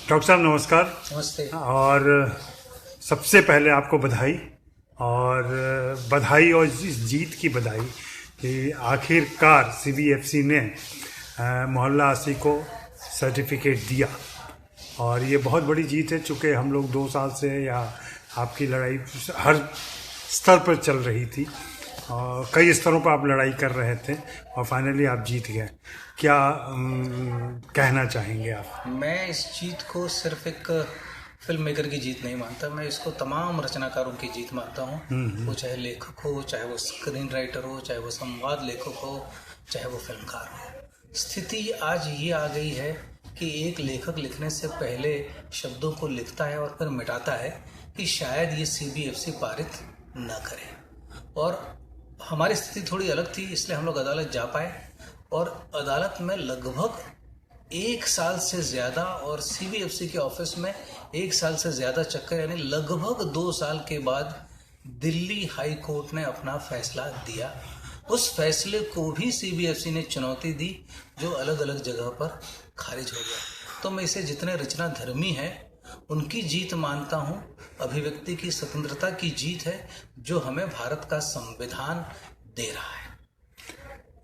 Doctor साहब नमस्कार। नमस्ते। और सबसे पहले आपको बधाई और इस जीत की बधाई कि आखिरकार सीबीएफसी ने मोहल्ला आसी को सर्टिफिकेट दिया और ये बहुत बड़ी जीत है। चूँकि हम लोग 2 साल से या आपकी लड़ाई हर स्तर पर चल रही थी और कई स्तरों पर आप लड़ाई कर रहे थे और फाइनली आप जीत गए। क्या कहना चाहेंगे आप? मैं इस जीत को सिर्फ एक फिल्म मेकर की जीत नहीं मानता, मैं इसको तमाम रचनाकारों की जीत मानता हूँ। वो चाहे लेखक हो, चाहे वो स्क्रीन राइटर हो, चाहे वो संवाद लेखक हो, चाहे वो फिल्मकार हो। स्थिति आज ये आ गई है कि एक लेखक लिखने से पहले शब्दों को लिखता है और फिर मिटाता है कि शायद ये सीबीएफसी पारित न करे। और हमारी स्थिति थोड़ी अलग थी, इसलिए हम लोग अदालत जा पाए और अदालत में लगभग 1 साल से ज़्यादा और सीबीएफसी के ऑफिस में 1 साल से ज़्यादा चक्कर, यानी लगभग 2 साल के बाद दिल्ली हाई कोर्ट ने अपना फैसला दिया। उस फैसले को भी सीबीएफसी ने चुनौती दी जो अलग अलग जगह पर खारिज हो गया। तो मैं इसे जितने रचना धर्मी हैं उनकी जीत मानता हूँ, अभिव्यक्ति की स्वतंत्रता की जीत है जो हमें भारत का संविधान दे रहा है।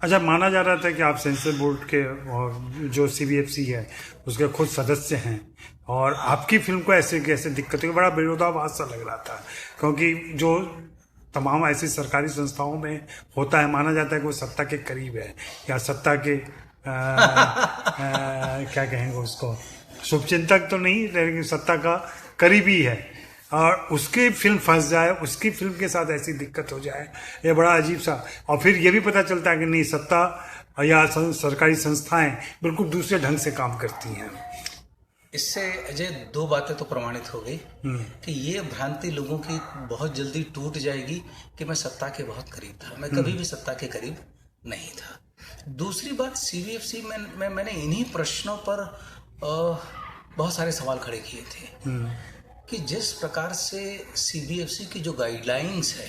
अच्छा, माना जा रहा था कि आप सेंसर बोर्ड के और जो सीबीएफसी है उसके खुद सदस्य हैं और आपकी फिल्म को ऐसे कैसे दिक्कत हुई, बड़ा विरोधाभास सा लग रहा था। क्योंकि जो तमाम ऐसी सरकारी संस्थाओं में होता है, माना जाता है कि वो सत्ता के करीब है या सत्ता के क्या कहेंगे उसको, शुभचिंतक तो नहीं लेकिन सत्ता का करीबी है और उसकी फिल्म फंस जाए, उसकी फिल्म के साथ ऐसी दिक्कत हो जाए, ये बड़ा अजीब सा। और फिर ये भी पता चलता है कि नहीं, सत्ता या सरकारी संस्थाएं बिल्कुल दूसरे ढंग से काम करती हैं। इससे अजय 2 बातें तो प्रमाणित हो गई कि ये भ्रांति लोगों की बहुत जल्दी टूट जाएगी कि मैं सत्ता के बहुत करीब था। मैं कभी भी सत्ता के करीब नहीं था। दूसरी बात, सीबीएफसी में मैंने इन्हीं प्रश्नों पर बहुत सारे सवाल खड़े किए थे कि जिस प्रकार से सीबीएफसी की जो गाइडलाइंस है,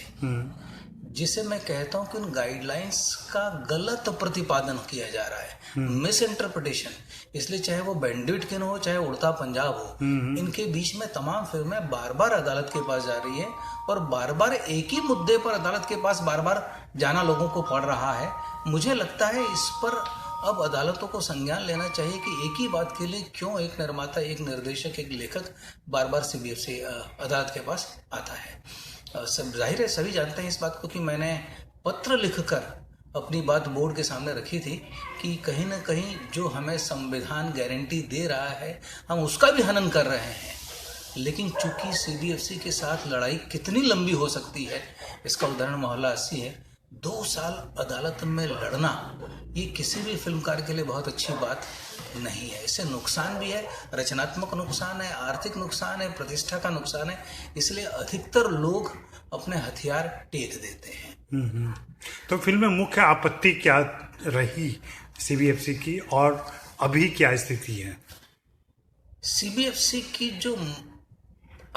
जिसे मैं कहता हूं कि उन गाइडलाइंस का गलत प्रतिपादन किया जा रहा है, मिस इंटरप्रिटेशन। इसलिए चाहे वो बैंडिट किन हो, चाहे उड़ता पंजाब हो, इनके बीच में तमाम फिल्में बार बार अदालत के पास जा रही है और बार बार एक ही मुद्दे पर अदालत के पास बार बार जाना लोगों को पड़ रहा है। मुझे लगता है इस पर अब अदालतों को संज्ञान लेना चाहिए कि एक ही बात के लिए क्यों एक निर्माता, एक निर्देशक, एक लेखक बार बार सीबीएफसी अदालत के पास आता है। सब जाहिर है, सभी जानते हैं इस बात को कि मैंने पत्र लिखकर अपनी बात बोर्ड के सामने रखी थी कि कहीं ना कहीं जो हमें संविधान गारंटी दे रहा है हम उसका भी हनन कर रहे हैं। लेकिन चूंकि सीबीएफसी के साथ लड़ाई कितनी लंबी हो सकती है, इसका उदाहरण मोहल्ला आसी है। 2 साल अदालत में लड़ना ये किसी भी फिल्मकार के लिए बहुत अच्छी बात नहीं है। इससे नुकसान भी है, रचनात्मक नुकसान है, आर्थिक नुकसान है, प्रतिष्ठा का नुकसान है। इसलिए अधिकतर लोग अपने हथियार टेक देते हैं। तो फिल्म में मुख्य आपत्ति क्या रही सीबीएफसी की और अभी क्या स्थिति है? सीबीएफसी की जो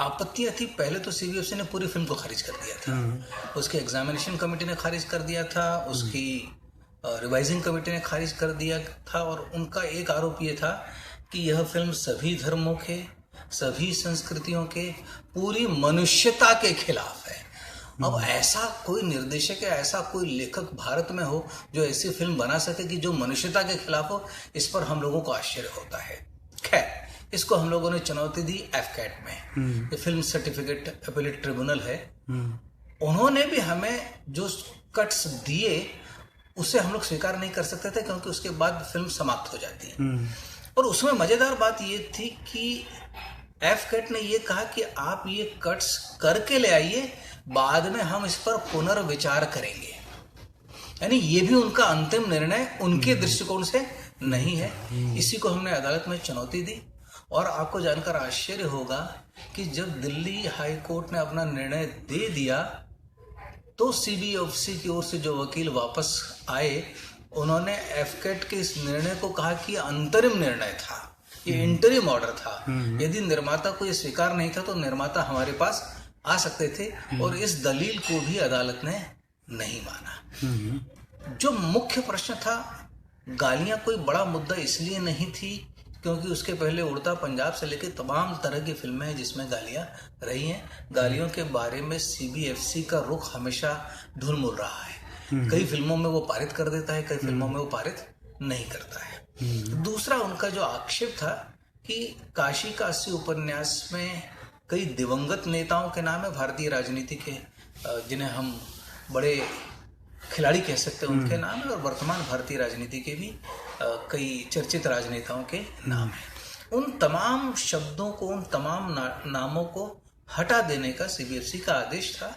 आपत्तियां थी, पहले तो सीबीएफसी ने पूरी फिल्म को खारिज कर दिया था। उसकी एग्जामिनेशन कमेटी ने खारिज कर दिया था, उसकी रिवाइजिंग कमेटी ने खारिज कर दिया था और उनका एक आरोप ये था कि यह फिल्म सभी धर्मों के, सभी संस्कृतियों के, पूरी मनुष्यता के खिलाफ है। अब ऐसा कोई निर्देशक या ऐसा कोई लेखक भारत में हो जो ऐसी फिल्म बना सके कि जो मनुष्यता के खिलाफ हो, इस पर हम लोगों को आश्चर्य होता है। खैर, इसको हम लोगों ने चुनौती दी एफकैट में। ये फिल्म सर्टिफिकेट अपीलेट ट्रिब्यूनल है। उन्होंने भी हमें जो कट्स दिए उसे हम लोग स्वीकार नहीं कर सकते थे क्योंकि उसके बाद फिल्म समाप्त हो जाती है। और उसमें मजेदार बात ये थी कि एफकैट ने ये कहा कि आप ये कट्स करके ले आइए, बाद में हम इस पर पुनर्विचार करेंगे। यानी ये भी उनका अंतिम निर्णय उनके दृष्टिकोण से नहीं है। इसी को हमने अदालत में चुनौती दी और आपको जानकर आश्चर्य होगा कि जब दिल्ली हाई कोर्ट ने अपना निर्णय दे दिया तो सीबीएफसी की ओर से जो वकील वापस आए, उन्होंने एफकैट के इस निर्णय को कहा कि अंतरिम निर्णय था, ये इंटरिम ऑर्डर था। यदि निर्माता को ये स्वीकार नहीं था तो निर्माता हमारे पास आ सकते थे और इस दलील को भी अदालत ने नहीं माना। जो मुख्य प्रश्न था, गालियां कोई बड़ा मुद्दा इसलिए नहीं थी क्योंकि उसके पहले उड़ता पंजाब से लेकर तमाम तरह की फिल्में हैं जिसमें गालियां रही हैं। गालियों के बारे में सीबीएफसी का रुख हमेशा ढुलमुल रहा है। कई फिल्मों में वो पारित कर देता है, कई फिल्मों में वो पारित नहीं करता है। दूसरा उनका जो आक्षेप था कि काशी का 80 उपन्यास में कई दिवंगत नेताओं के नाम है भारतीय राजनीति के, जिन्हें हम बड़े खिलाड़ी कह सकते हैं, उनके नाम है, और वर्तमान भारतीय राजनीति के भी कई चर्चित राजनेताओं के नाम है। उन तमाम शब्दों को, उन तमाम नामों को हटा देने का सीबीएफसी का आदेश था।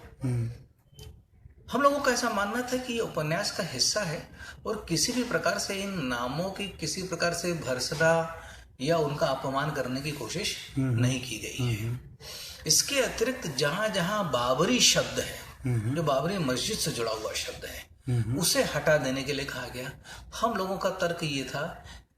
हम लोगों का ऐसा मानना था कि ये उपन्यास का हिस्सा है और किसी भी प्रकार से इन नामों की किसी प्रकार से भर्सना या उनका अपमान करने की कोशिश नहीं की गई है। इसके अतिरिक्त जहां जहां बाबरी शब्द है, जो बाबरी मस्जिद से जुड़ा हुआ शब्द है, उसे हटा देने के लिए कहा गया। हम लोगों का तर्क ये था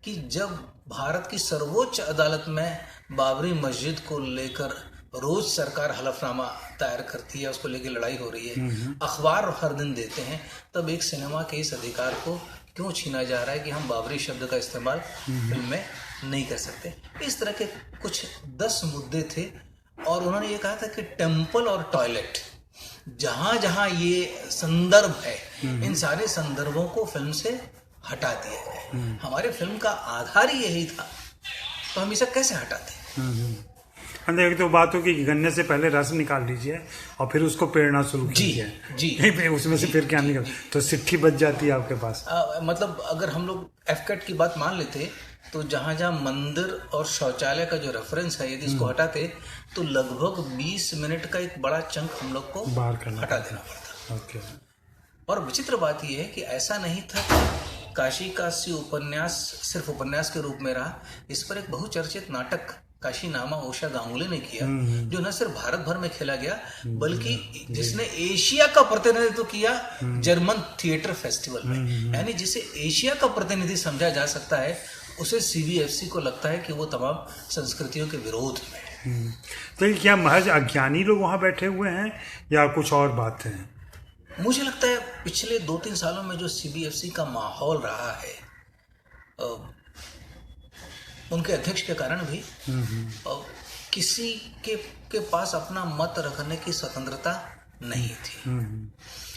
कि जब भारत की सर्वोच्च अदालत में बाबरी मस्जिद को लेकर रोज सरकार हलफनामा दायर करती है, उसको लेकर लड़ाई हो रही है, अखबार हर दिन देते हैं, तब एक सिनेमा के इस अधिकार को क्यों छीना जा रहा है कि हम बाबरी शब्द का इस्तेमाल फिल्म में नहीं कर सकते। इस तरह के कुछ 10 मुद्दे थे और उन्होंने ये कहा था कि टेम्पल और टॉयलेट जहां जहां ये संदर्भ है, इन सारे संदर्भों को फिल्म से हटा दिया जाए। हमारे फिल्म का आधार ही यही था, तो हम इसे कैसे हटाते? एक तो बात होगी कि गन्ने से पहले रस निकाल लीजिए और फिर उसको पेड़ना शुरू कीजिए। जी, उसमें से फिर क्या निकल, तो सिट्ठी बच जाती है आपके पास। मतलब अगर हम लोग एफकेट की बात मान लेते तो जहां जहां मंदिर और शौचालय का जो रेफरेंस है, यदि इसको हटाते तो लगभग 20 मिनट का एक बड़ा चंक हम लोग को हटा देना पड़ता। ओके। और विचित्र बात यह है कि ऐसा नहीं था कि काशी का 80 उपन्यास सिर्फ उपन्यास के रूप में रहा। इस पर एक बहुचर्चित नाटक काशी नामा उषा गांगुली ने किया, जो न सिर्फ भारत भर में खेला गया बल्कि जिसने एशिया का प्रतिनिधित्व किया जर्मन थिएटर फेस्टिवल में। यानी जिसे एशिया का प्रतिनिधि समझा जा सकता है, उसे सीबीएफसी को लगता है कि वो तमाम संस्कृतियों के विरोध में है। तो क्या महज अज्ञानी लोग वहां बैठे हुए हैं या कुछ और बात है? मुझे लगता है पिछले 2-3 सालों में जो सीबीएफसी का माहौल रहा है, उनके अध्यक्ष के कारण भी किसी के पास अपना मत रखने की स्वतंत्रता नहीं थी।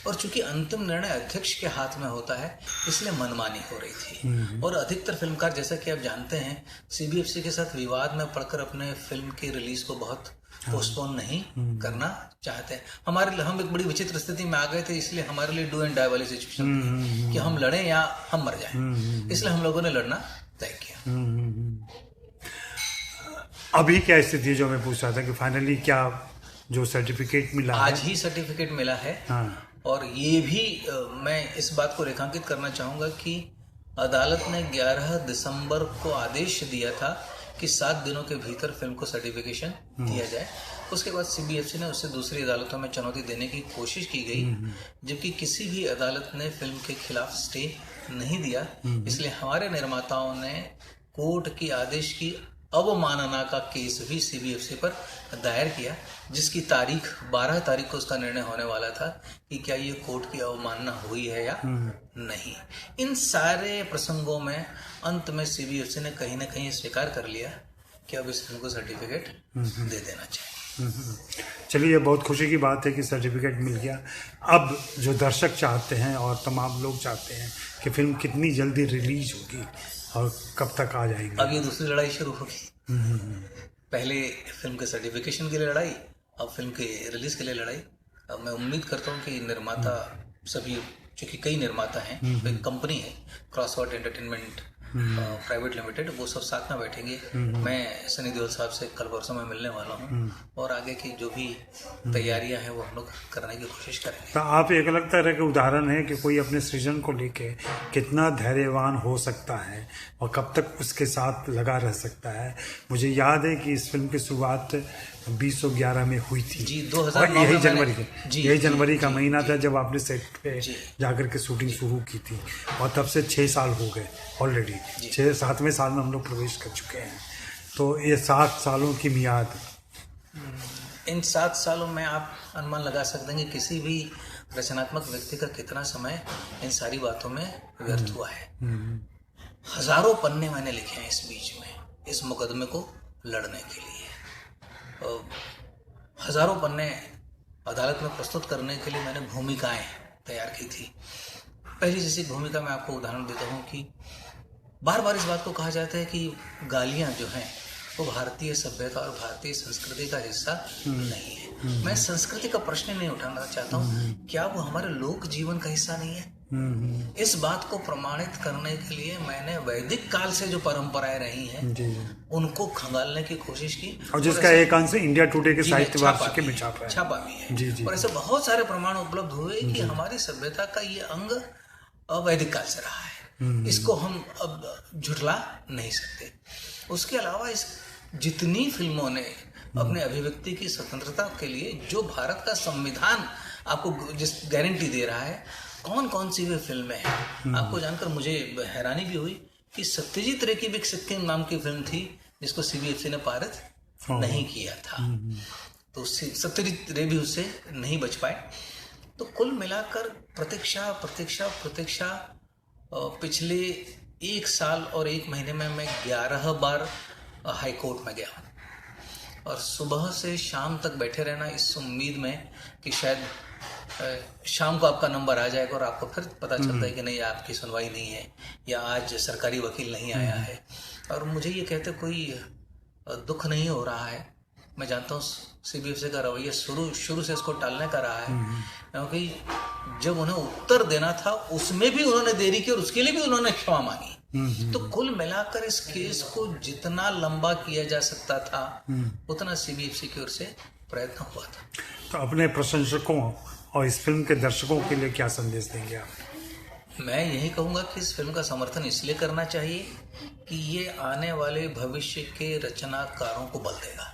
और चूंकि अंतिम निर्णय अध्यक्ष के हाथ में होता है, इसलिए मनमानी हो रही थी। और अधिकतर फिल्मकार, जैसा कि आप जानते हैं, सीबीएफसी के साथ विवाद में पड़कर अपने फिल्म की रिलीज को बहुत पोस्टपोन नहीं करना चाहते। हम एक बड़ी विचित्र स्थिति में आ गए थे, इसलिए हमारे लिए डू एंड डाई वाली सिचुएशन थी कि हम लड़ें या हम मर जाएं। इसलिए हम लोगों ने लड़ना तय किया। अभी क्या स्थिति है, जो मैं पूछ रहा था कि फाइनली क्या जो सर्टिफिकेट मिला, आज ही सर्टिफिकेट मिला है। और ये भी मैं इस बात को रेखांकित करना चाहूँगा कि अदालत ने 11 दिसंबर को आदेश दिया था कि 7 दिनों के भीतर फिल्म को सर्टिफिकेशन दिया जाए। उसके बाद सीबीएफसी ने उससे दूसरी अदालतों में चुनौती देने की कोशिश की गई, जबकि किसी भी अदालत ने फिल्म के खिलाफ स्टे नहीं दिया। इसलिए हमारे निर्माताओं ने कोर्ट की आदेश की अवमानना का केस भी सीबीएफसी पर दायर किया, जिसकी तारीख 12 तारीख को उसका निर्णय होने वाला था कि क्या ये कोर्ट की अवमानना हुई है या नहीं। इन सारे प्रसंगों में अंत में सीबीएफसी ने कहीं ना कहीं स्वीकार कर लिया कि अब इस फिल्म को सर्टिफिकेट दे देना चाहिए। चलिए, बहुत खुशी की बात है कि सर्टिफिकेट मिल गया। अब जो दर्शक चाहते हैं और तमाम लोग चाहते हैं कि फिल्म कितनी जल्दी रिलीज होगी और कब तक आ जाएगी। अब ये दूसरी लड़ाई शुरू होगी। पहले फिल्म के सर्टिफिकेशन के लिए लड़ाई, अब फिल्म के रिलीज के लिए लड़ाई। अब मैं उम्मीद करता हूँ कि निर्माता सभी, चूंकि कई निर्माता हैं, एक कंपनी है क्रॉसवर्ड एंटरटेनमेंट प्राइवेट लिमिटेड, वो सब साथ में बैठेंगे। मैं सनी देओल साहब से कल परसों में मिलने वाला हूँ और आगे की जो भी तैयारियां हैं वो हम लोग करने की कोशिश करेंगे। तो आप एक अलग तरह के उदाहरण है कि कोई अपने सृजन को लेके कितना धैर्यवान हो सकता है और कब तक उसके साथ लगा रह सकता है। मुझे याद है कि इस फिल्म की शुरुआत 2011 में हुई थी जी, 2009 और यही जनवरी का महीना था जब आपने सेट पे जाकर के शूटिंग शुरू की थी और तब से 6 साल हो गए ऑलरेडी। 7वें साल में हम लोग प्रवेश कर चुके हैं। तो ये 7 सालों की मियाद, इन 7 सालों में आप अनुमान लगा सकते हैं कि किसी भी रचनात्मक व्यक्ति का कितना समय इन सारी बातों में व्यर्थ हुआ है। हजारों पन्ने मैंने लिखे हैं इस बीच में, इस मुकदमे को लड़ने के लिए। हजारों पन्ने अदालत में प्रस्तुत करने के लिए मैंने भूमिकाएं तैयार की थी। पहली जैसी भूमिका मैं आपको उदाहरण देता हूँ कि बार बार इस बात को कहा जाता है कि गालियाँ जो हैं वो भारतीय सभ्यता और भारतीय संस्कृति का हिस्सा नहीं है। मैं संस्कृति का प्रश्न नहीं उठाना चाहता हूँ, क्या वो हमारे लोक जीवन का हिस्सा नहीं है? इस बात को प्रमाणित करने के लिए मैंने वैदिक काल से जो परंपराएं रही हैं उनको खंगालने की कोशिश की, और जिसका एक अंश इंडिया टुडे के साहित्य वार्षिकी में छापा भी है। और ऐसे बहुत सारे प्रमाण उपलब्ध हुए कि हमारी सभ्यता का ये अंग वैदिक काल से रहा है। इसको हम अब झुठला नहीं सकते। उसके अलावा इस जितनी फिल्मों ने अपने अभिव्यक्ति की स्वतंत्रता के लिए जो भारत का संविधान आपको जिस गारंटी दे रहा है, कौन कौन सी वे फिल्में हैं, आपको जानकर मुझे हैरानी भी हुई कि सत्यजीत रे की भी सिक्किम नाम की फिल्म थी जिसको सीबीएफसी ने पारित नहीं किया था, तो सत्यजीत रे भी उससे नहीं बच पाए। तो कुल मिलाकर प्रतीक्षा प्रतीक्षा प्रतीक्षा पिछले 1 साल और 1 महीने में मैं 11 बार हाई कोर्ट में गया और सुबह से शाम तक बैठे रहना इस उम्मीद में कि शायद शाम को आपका नंबर आ जाएगा और आपको फिर पता चलता है कि नहीं, आपकी सुनवाई नहीं है या आज सरकारी वकील नहीं आया है। और मुझे ये कहते कोई दुख नहीं हो रहा है। मैं जानता हूँ सीबीएफसी का रवैया शुरू से इसको टालने का रहा है, क्योंकि जब उन्हें उत्तर देना था उसमें भी उन्होंने देरी की और उसके लिए भी उन्होंने क्षमा मांगी। तो कुल मिलाकर इस केस को जितना लंबा किया जा सकता था उतना सीबीएफसी की ओर से प्रयत्न हुआ था। तो अपने प्रशंसकों और इस फिल्म के दर्शकों के लिए क्या संदेश देंगे आप? मैं यही कहूँगा कि इस फिल्म का समर्थन इसलिए करना चाहिए कि ये आने वाले भविष्य के रचनाकारों को बल देगा।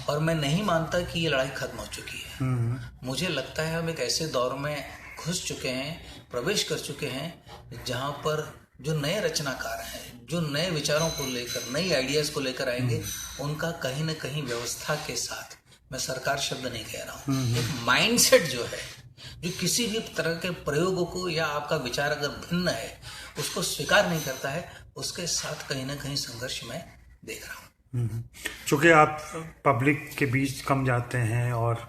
और मैं नहीं मानता कि ये लड़ाई खत्म हो चुकी है। मुझे लगता है हम एक ऐसे दौर में घुस चुके हैं, प्रवेश कर चुके हैं, जहाँ पर जो नए रचनाकार हैं, जो नए विचारों को लेकर, नई आइडियाज़ को लेकर आएंगे, उनका कहीं ना कहीं व्यवस्था के साथ, मैं सरकार शब्द नहीं कह रहा हूँ, एक माइंडसेट जो है, जो किसी भी तरह के प्रयोगों को या आपका विचार अगर भिन्न है उसको स्वीकार नहीं करता है, उसके साथ कहीं ना कहीं संघर्ष मैं देख रहा हूँ। चूँकि आप पब्लिक के बीच कम जाते हैं और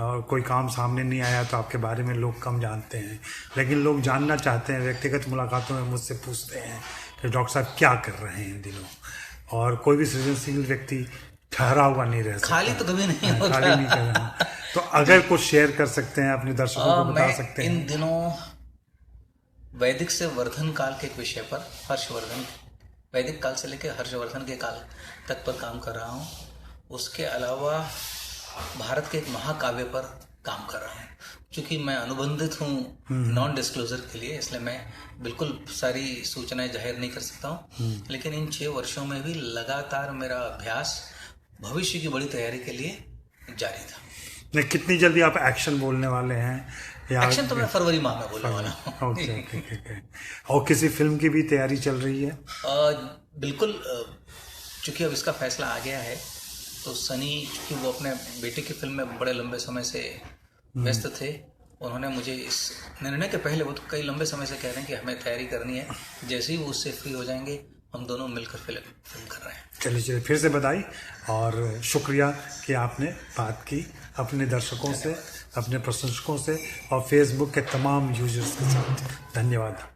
कोई काम सामने नहीं आया तो आपके बारे में लोग कम जानते हैं, लेकिन लोग जानना चाहते हैं, व्यक्तिगत मुलाकातों में मुझसे पूछते हैं कि डॉक्टर साहब क्या कर रहे हैं इन दिनों। और कोई भी सृजनशील व्यक्ति ठहरा हुआ नहीं रह सकता, खाली तो कभी नहीं होता। खाली नहीं कर रहा। तो अगर कुछ शेयर कर सकते हैं अपने दर्शकों को बता सकते हैं। इन दिनों वैदिक से वर्धन काल के एक विषय पर, हर्षवर्धन, वैदिक काल से लेकर हर्षवर्धन के काल तक पर काम कर रहा हूँ। उसके अलावा भारत के एक महाकाव्य पर काम कर रहा हूँ। क्योंकि मैं अनुबंधित हूँ नॉन डिस्क्लोजर के लिए, इसलिए मैं बिल्कुल सारी सूचनाएं जाहिर नहीं कर सकता हूँ। लेकिन इन 6 वर्षों में भी लगातार मेरा अभ्यास भविष्य की बड़ी तैयारी के लिए जारी था। नहीं, कितनी जल्दी आप एक्शन बोलने वाले हैं? एक्शन तो मैं फरवरी माह में बोलने वाला हूँ। ओके। और किसी फिल्म की भी तैयारी चल रही है? बिल्कुल। चूंकि अब इसका फैसला आ गया है तो सनी, चूंकि वो अपने बेटे की फिल्म में बड़े लंबे समय से व्यस्त थे, उन्होंने मुझे इस निर्णय के पहले, वो तो कई लंबे समय से कह रहे हैं कि हमें तैयारी करनी है, जैसे ही वो उससे फ्री हो जाएंगे हम दोनों मिलकर फिल्म कर रहे हैं। चलिए फिर से बधाई और शुक्रिया कि आपने बात की अपने दर्शकों से, अपने प्रशंसकों से और फेसबुक के तमाम यूजर्स के साथ। धन्यवाद।